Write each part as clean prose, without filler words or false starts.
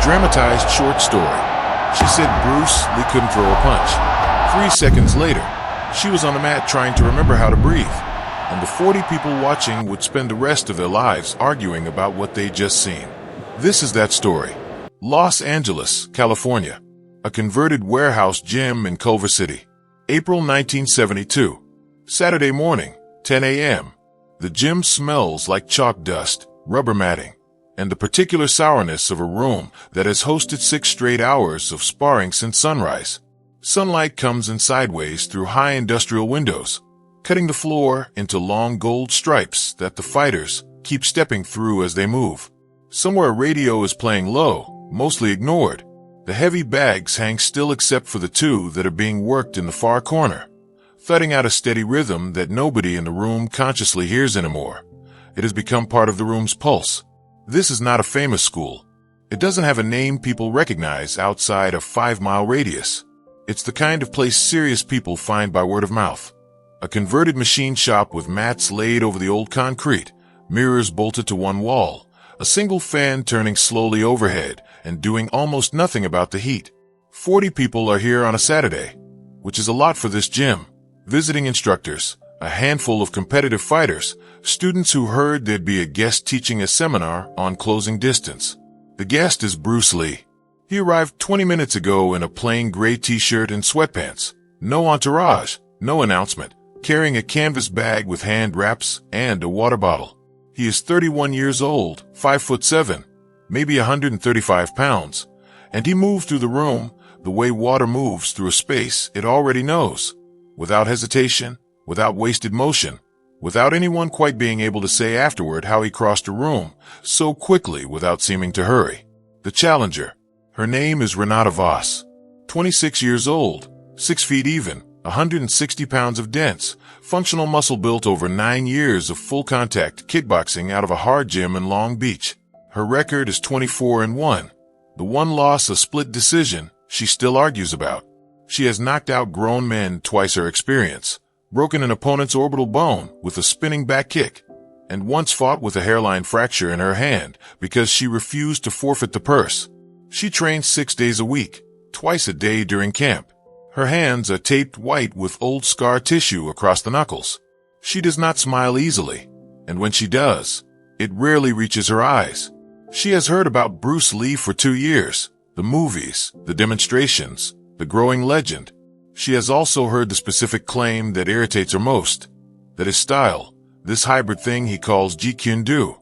dramatized short story. She said Bruce Lee couldn't throw a punch. 3 seconds later, she was on the mat trying to remember how to breathe, and the 40 people watching would spend the rest of their lives arguing about what they'd just seen. This is that story. Los Angeles, California. A converted warehouse gym in Culver City. April 1972. Saturday morning, 10 a.m. The gym smells like chalk dust, rubber matting, and the particular sourness of a room that has hosted 6 straight hours of sparring since sunrise. Sunlight comes in sideways through high industrial windows, cutting the floor into long gold stripes that the fighters keep stepping through as they move. Somewhere a radio is playing low, mostly ignored. The heavy bags hang still except for the 2 that are being worked in the far corner, thudding out a steady rhythm that nobody in the room consciously hears anymore. It has become part of the room's pulse. This is not a famous school. It doesn't have a name people recognize outside a 5-mile radius. It's the kind of place serious people find by word of mouth. A converted machine shop with mats laid over the old concrete, mirrors bolted to one wall, a single fan turning slowly overhead and doing almost nothing about the heat. 40 people are here on a Saturday, which is a lot for this gym. Visiting instructors, a handful of competitive fighters, students who heard there'd be a guest teaching a seminar on closing distance. The guest is Bruce Lee. He arrived 20 minutes ago in a plain gray t-shirt and sweatpants. No entourage, no announcement, carrying a canvas bag with hand wraps and a water bottle. He is 31 years old, 5'7", maybe 135 pounds, and he moved through the room the way water moves through a space it already knows, without hesitation, without wasted motion, without anyone quite being able to say afterward how he crossed a room so quickly without seeming to hurry. The challenger. Her name is Renata Voss. 26 years old, 6 feet even, 160 pounds of dense, functional muscle built over 9 years of full-contact kickboxing out of a hard gym in Long Beach. Her record is 24-1. The one loss, a split decision, she still argues about. She has knocked out grown men twice her experience, broken an opponent's orbital bone with a spinning back kick, and once fought with a hairline fracture in her hand because she refused to forfeit the purse. She trains 6 days a week, twice a day during camp. Her hands are taped white with old scar tissue across the knuckles. She does not smile easily, and when she does, it rarely reaches her eyes. She has heard about Bruce Lee for 2 years, the movies, the demonstrations, the growing legend. She has also heard the specific claim that irritates her most, that his style, this hybrid thing he calls Jeet Kune Do,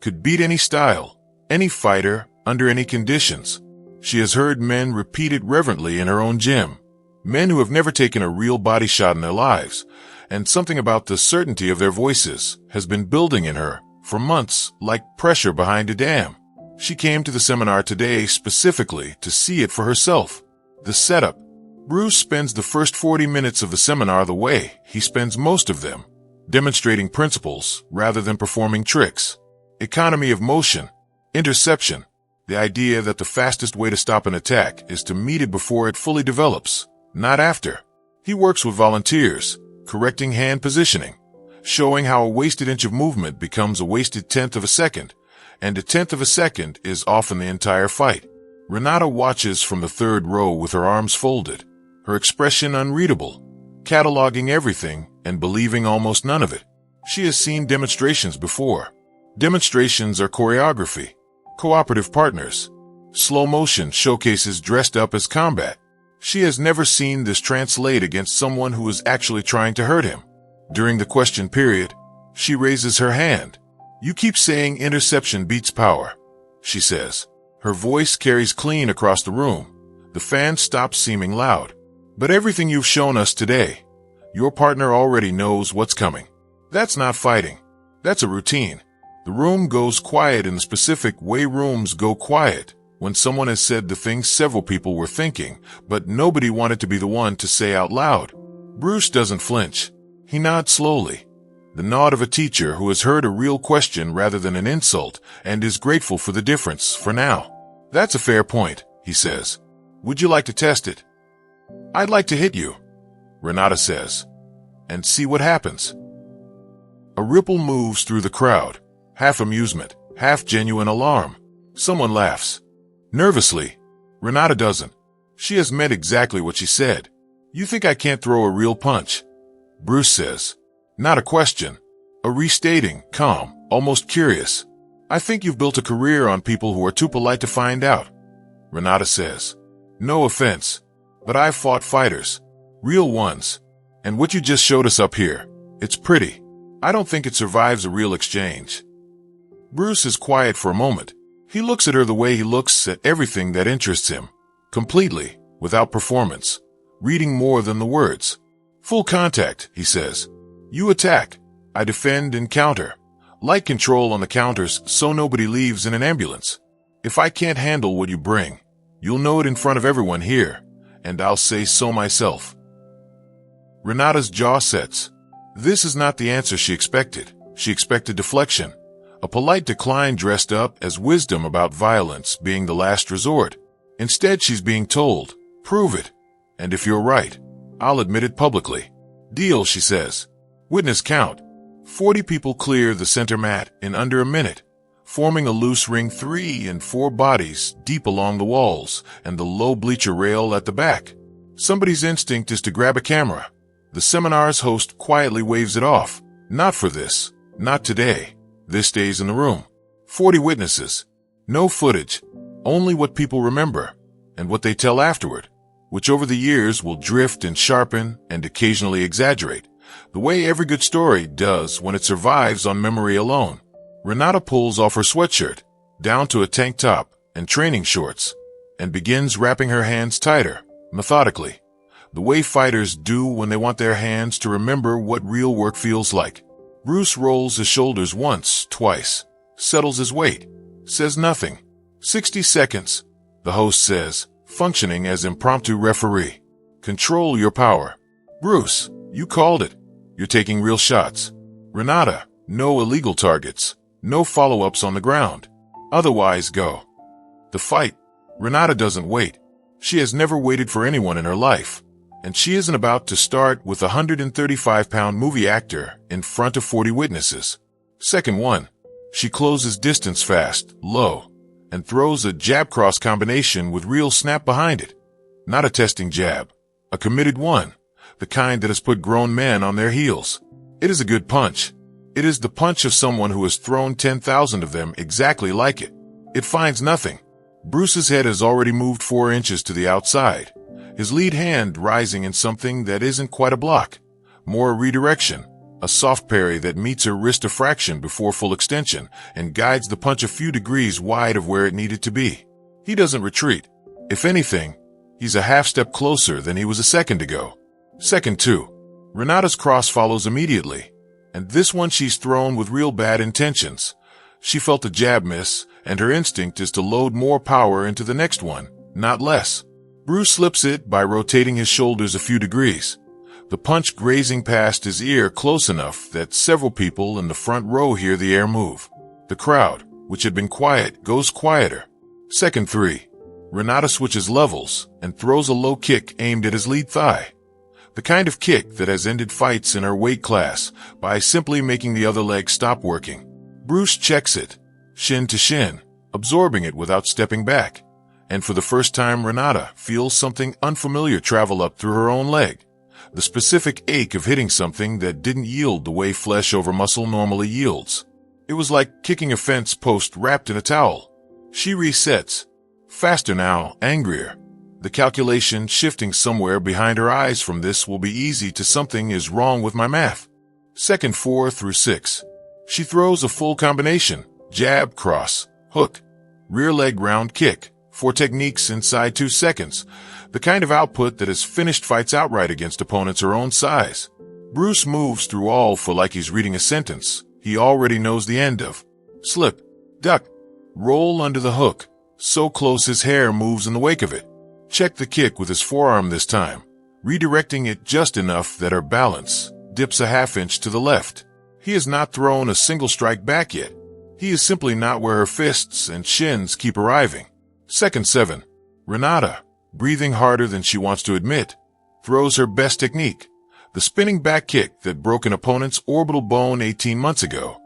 could beat any style, any fighter, under any conditions. She has heard men repeat it reverently in her own gym, men who have never taken a real body shot in their lives, and something about the certainty of their voices has been building in her for months like pressure behind a dam. She came to the seminar today specifically to see it for herself. The setup. Bruce spends the first 40 minutes of the seminar the way he spends most of them, demonstrating principles rather than performing tricks. Economy of motion, interception, the idea that the fastest way to stop an attack is to meet it before it fully develops, not after. He works with volunteers, correcting hand positioning, showing how a wasted inch of movement becomes a wasted tenth of a second, and a tenth of a second is often the entire fight. Renata watches from the 3rd row with her arms folded, her expression unreadable, cataloging everything and believing almost none of it. She has seen demonstrations before. Demonstrations are choreography, cooperative partners, slow motion showcases dressed up as combat. She has never seen this translate against someone who is actually trying to hurt him. During the question period, she raises her hand. "You keep saying interception beats power," she says. Her voice carries clean across the room. The fan stops seeming loud. "But everything you've shown us today, your partner already knows what's coming. That's not fighting. That's a routine." The room goes quiet in the specific way rooms go quiet when someone has said the things several people were thinking, but nobody wanted to be the one to say out loud. Bruce doesn't flinch. He nods slowly, the nod of a teacher who has heard a real question rather than an insult and is grateful for the difference for now. "That's a fair point," he says. "Would you like to test it?" "I'd like to hit you," Renata says, "and see what happens." A ripple moves through the crowd, half amusement, half genuine alarm. Someone laughs. Nervously, Renata doesn't. She has meant exactly what she said. You think I can't throw a real punch? Bruce says. Not a question. A restating, calm, almost curious. I think you've built a career on people who are too polite to find out. Renata says. No offense, but I've fought fighters. Real ones. And what you just showed us up here, it's pretty. I don't think it survives a real exchange. Bruce is quiet for a moment. He looks at her the way he looks at everything that interests him. Completely, without performance. Reading more than the words. Full contact, he says. You attack. I defend and counter. Light control on the counters so nobody leaves in an ambulance. If I can't handle what you bring, you'll know it in front of everyone here, and I'll say so myself. Renata's jaw sets. This is not the answer she expected. She expected deflection. A polite decline dressed up as wisdom about violence being the last resort. Instead, she's being told, prove it. And if you're right, I'll admit it publicly. Deal, she says. Witness count. 40 people clear the center mat in under a minute, forming a loose ring 3 and 4 bodies deep along the walls and the low bleacher rail at the back. Somebody's instinct is to grab a camera. The seminar's host quietly waves it off. Not for this. Not today. This stays in the room. 40 witnesses. No footage. Only what people remember and what they tell afterward, which over the years will drift and sharpen and occasionally exaggerate, the way every good story does when it survives on memory alone. Renata pulls off her sweatshirt, down to a tank top and training shorts, and begins wrapping her hands tighter, methodically, the way fighters do when they want their hands to remember what real work feels like. Bruce rolls his shoulders once, twice, settles his weight, says nothing. 60 seconds, the host says, functioning as impromptu referee. Control your power. Bruce, you called it. You're taking real shots. Renata, no illegal targets. No follow-ups on the ground. Otherwise, go. The fight. Renata doesn't wait. She has never waited for anyone in her life. And she isn't about to start with a 135-pound movie actor in front of 40 witnesses. Second one. She closes distance fast, low, and throws a jab-cross combination with real snap behind it. Not a testing jab. A committed one. The kind that has put grown men on their heels. It is a good punch. It is the punch of someone who has thrown 10,000 of them exactly like it. It finds nothing. Bruce's head has already moved 4 inches to the outside, his lead hand rising in something that isn't quite a block, more a redirection, a soft parry that meets her wrist a fraction before full extension and guides the punch a few degrees wide of where it needed to be. He doesn't retreat. If anything, he's a half step closer than he was a second ago. Second two. Renata's cross follows immediately, and this one she's thrown with real bad intentions. She felt a jab miss, and her instinct is to load more power into the next one, not less. Bruce slips it by rotating his shoulders a few degrees, the punch grazing past his ear close enough that several people in the front row hear the air move. The crowd, which had been quiet, goes quieter. Second three. Renata switches levels and throws a low kick aimed at his lead thigh. The kind of kick that has ended fights in her weight class by simply making the other leg stop working. Bruce checks it, shin to shin, absorbing it without stepping back. And for the first time, Renata feels something unfamiliar travel up through her own leg. The specific ache of hitting something that didn't yield the way flesh over muscle normally yields. It was like kicking a fence post wrapped in a towel. She resets. Faster now, angrier. The calculation shifting somewhere behind her eyes from this will be easy to something is wrong with my math. Second 4 through 6. She throws a full combination. Jab, cross, hook, rear leg round kick. 4 techniques inside 2 seconds. The kind of output that has finished fights outright against opponents her own size. Bruce moves through all for like he's reading a sentence he already knows the end of. Slip, duck, roll under the hook, so close his hair moves in the wake of it. Check the kick with his forearm this time, redirecting it just enough that her balance dips a ½ inch to the left. He has not thrown a single strike back yet. He is simply not where her fists and shins keep arriving. Second 7. Renata, breathing harder than she wants to admit, throws her best technique. The spinning back kick that broke an opponent's orbital bone 18 months ago.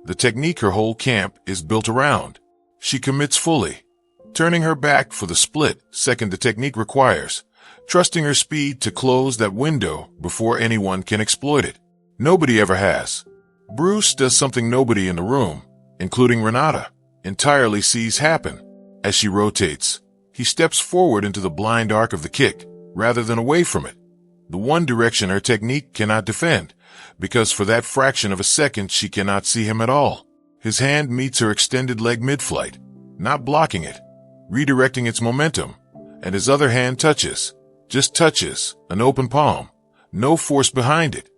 The technique her whole camp is built around. She commits fully. turning her back for the split second the technique requires, trusting her speed to close that window before anyone can exploit it. Nobody ever has. Bruce does something nobody in the room, including Renata, entirely sees happen. As she rotates, he steps forward into the blind arc of the kick, rather than away from it. The one direction her technique cannot defend, because for that fraction of a second she cannot see him at all. His hand meets her extended leg mid-flight, not blocking it, redirecting its momentum, and his other hand touches, just touches, an open palm, no force behind it,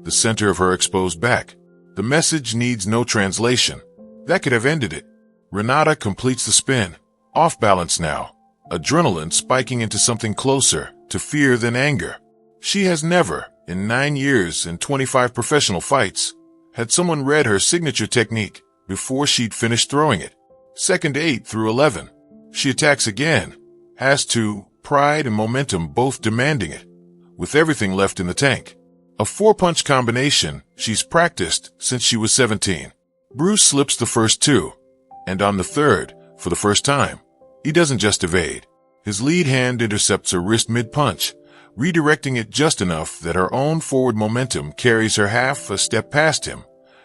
the center of her exposed back. The message needs no translation. That could have ended it. Renata completes the spin, off balance now, adrenaline spiking into something closer to fear than anger. She has never, in 9 years and 25 professional fights, had someone read her signature technique before she'd finished throwing it. Second 8 through 11. She attacks again, has to, pride and momentum both demanding it, with everything left in the tank. A 4-punch combination she's practiced since she was 17. Bruce slips the first 2, and on the third, for the first time, he doesn't just evade. His lead hand intercepts her wrist mid-punch, redirecting it just enough that her own forward momentum carries her half a step past him,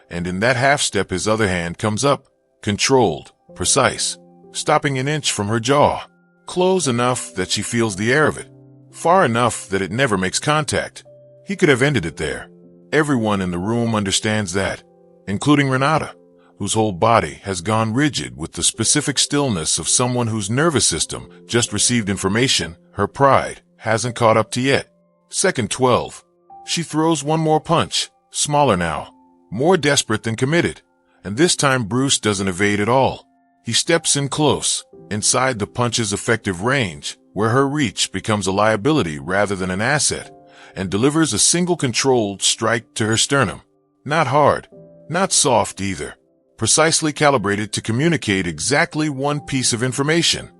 and in that half step his other hand comes up, controlled, precise, stopping an inch from her jaw, close enough that she feels the air of it, far enough that it never makes contact. He could have ended it there. Everyone in the room understands that, including Renata, whose whole body has gone rigid with the specific stillness of someone whose nervous system just received information her pride hasn't caught up to yet. Second 12. She throws one more punch, smaller now, more desperate than committed, and this time Bruce doesn't evade at all. He steps in close, inside the punch's effective range, where her reach becomes a liability rather than an asset, and delivers a single controlled strike to her sternum. Not hard, not soft either. Precisely calibrated to communicate exactly one piece of information.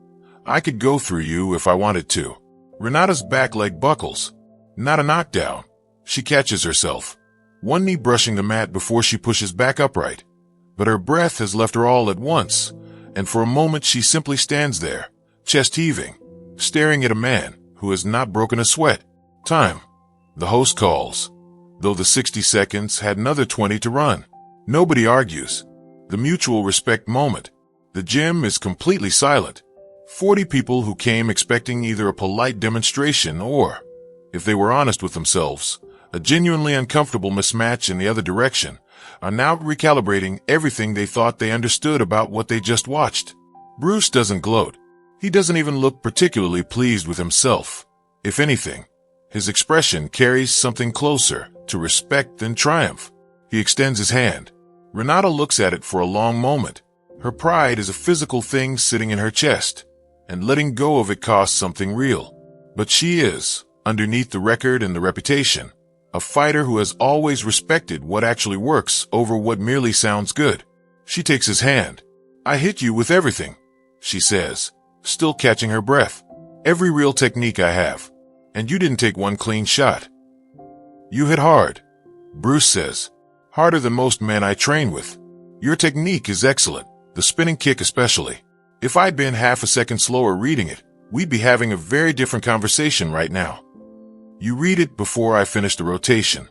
I could go through you if I wanted to. Renata's back leg buckles. Not a knockdown. She catches herself, one knee brushing the mat before she pushes back upright. But her breath has left her all at once, and for a moment she simply stands there, chest heaving, staring at a man who has not broken a sweat. Time. The host calls, though the 60 seconds had another 20 to run. Nobody argues. The mutual respect moment. The gym is completely silent. 40 people who came expecting either a polite demonstration or, if they were honest with themselves, a genuinely uncomfortable mismatch in the other direction, are now recalibrating everything they thought they understood about what they just watched. Bruce doesn't gloat. He doesn't even look particularly pleased with himself. If anything, his expression carries something closer to respect than triumph. He extends his hand. Renata looks at it for a long moment. Her pride is a physical thing sitting in her chest, and letting go of it costs something real. But she is, underneath the record and the reputation, a fighter who has always respected what actually works over what merely sounds good. She takes his hand. I hit you with everything, she says, still catching her breath. Every real technique I have. And you didn't take one clean shot. You hit hard, Bruce says. Harder than most men I train with. Your technique is excellent, the spinning kick especially. If I'd been half a second slower reading it, we'd be having a very different conversation right now. You read it before I finished the rotation.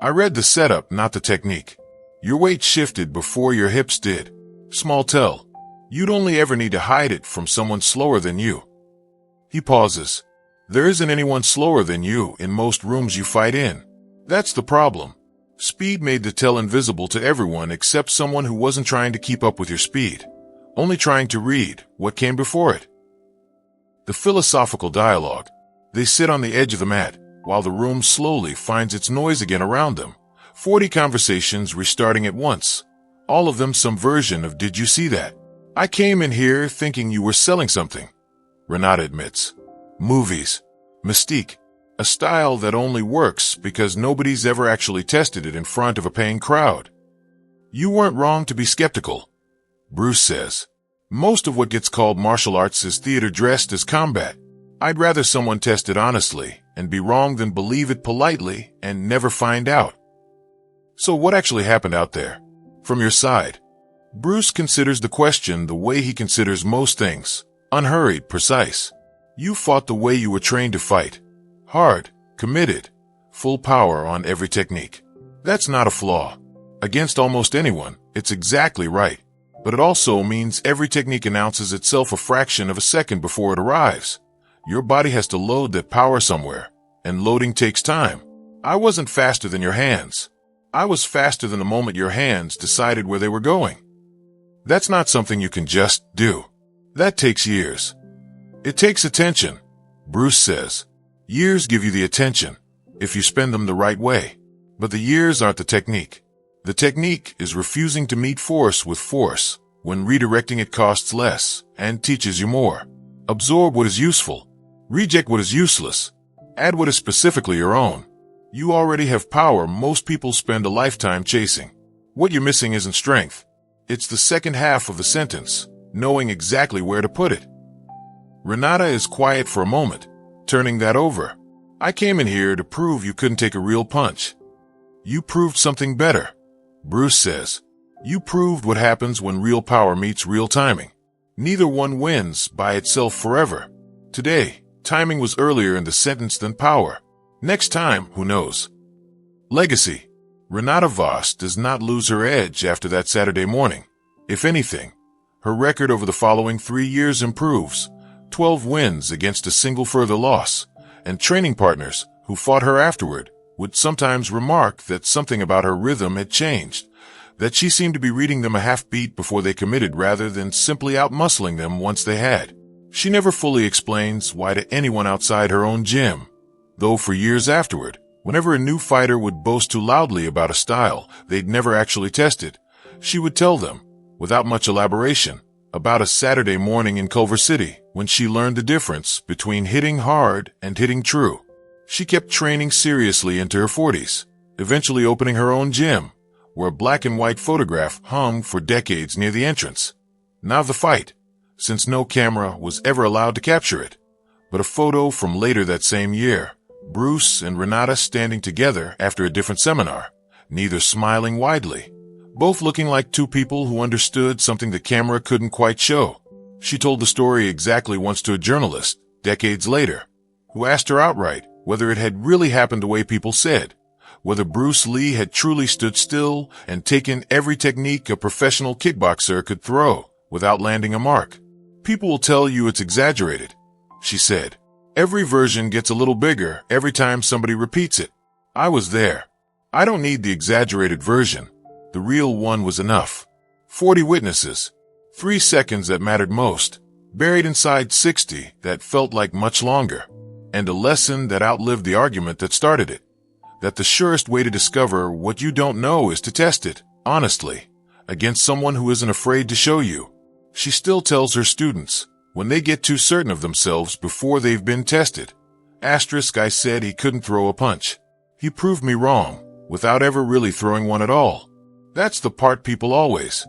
I read the setup, not the technique. Your weight shifted before your hips did. Small tell. You'd only ever need to hide it from someone slower than you. He pauses. There isn't anyone slower than you in most rooms you fight in. That's the problem. Speed made the tell invisible to everyone except someone who wasn't trying to keep up with your speed, only trying to read what came before it. The philosophical dialogue. They sit on the edge of the mat, while the room slowly finds its noise again around them. 40 conversations restarting at once. All of them some version of "Did you see that? I came in here thinking you were selling something," Renata admits. Movies. Mystique. A style that only works because nobody's ever actually tested it in front of a paying crowd. You weren't wrong to be skeptical, Bruce says. Most of what gets called martial arts is theater dressed as combat. I'd rather someone test it honestly and be wrong than believe it politely and never find out. So what actually happened out there? From your side? Bruce considers the question the way he considers most things, Unhurried, precise. You fought the way you were trained to fight. Hard, committed, full power on every technique. That's not a flaw. Against almost anyone, it's exactly right. But it also means every technique announces itself a fraction of a second before it arrives. Your body has to load that power somewhere, and loading takes time. I wasn't faster than your hands. I was faster than the moment your hands decided where they were going. That's not something you can just do. That takes years. It takes attention, Bruce says. Years give you the attention, if you spend them the right way. But the years aren't the technique. The technique is refusing to meet force with force, when redirecting it costs less and teaches you more. Absorb what is useful. Reject what is useless. Add what is specifically your own. You already have power most people spend a lifetime chasing. What you're missing isn't strength. It's the second half of the sentence, knowing exactly where to put it. Renata is quiet for a moment, turning that over. I came in here to prove you couldn't take a real punch. You proved something better, Bruce says. You proved what happens when real power meets real timing. Neither one wins by itself forever. Today, timing was earlier in the sentence than power. Next time, who knows? Legacy. Renata Vos does not lose her edge after that Saturday morning. If anything, her record over the following 3 years improves. 12 wins against a single further loss, and training partners who fought her afterward would sometimes remark that something about her rhythm had changed, that she seemed to be reading them a half beat before they committed rather than simply outmuscling them once they had. She never fully explains why to anyone outside her own gym, though for years afterward, whenever a new fighter would boast too loudly about a style they'd never actually tested, she would tell them, without much elaboration, about a Saturday morning in Culver City when she learned the difference between hitting hard and hitting true. She kept training seriously into her 40s, eventually opening her own gym, where a black and white photograph hung for decades near the entrance. Now the fight, since no camera was ever allowed to capture it, but a photo from later that same year, Bruce and Renata standing together after a different seminar, neither smiling widely, both looking like two people who understood something the camera couldn't quite show. She told the story exactly once to a journalist, decades later, who asked her outright whether it had really happened the way people said, whether Bruce Lee had truly stood still and taken every technique a professional kickboxer could throw without landing a mark. People will tell you it's exaggerated, she said. Every version gets a little bigger every time somebody repeats it. I was there. I don't need the exaggerated version. The real one was enough. 40 witnesses. 3 seconds that mattered most, buried inside 60 that felt like much longer. And a lesson that outlived the argument that started it. That the surest way to discover what you don't know is to test it, honestly, against someone who isn't afraid to show you. She still tells her students, when they get too certain of themselves before they've been tested. Asterisk, I said he couldn't throw a punch. He proved me wrong, without ever really throwing one at all. That's the part people always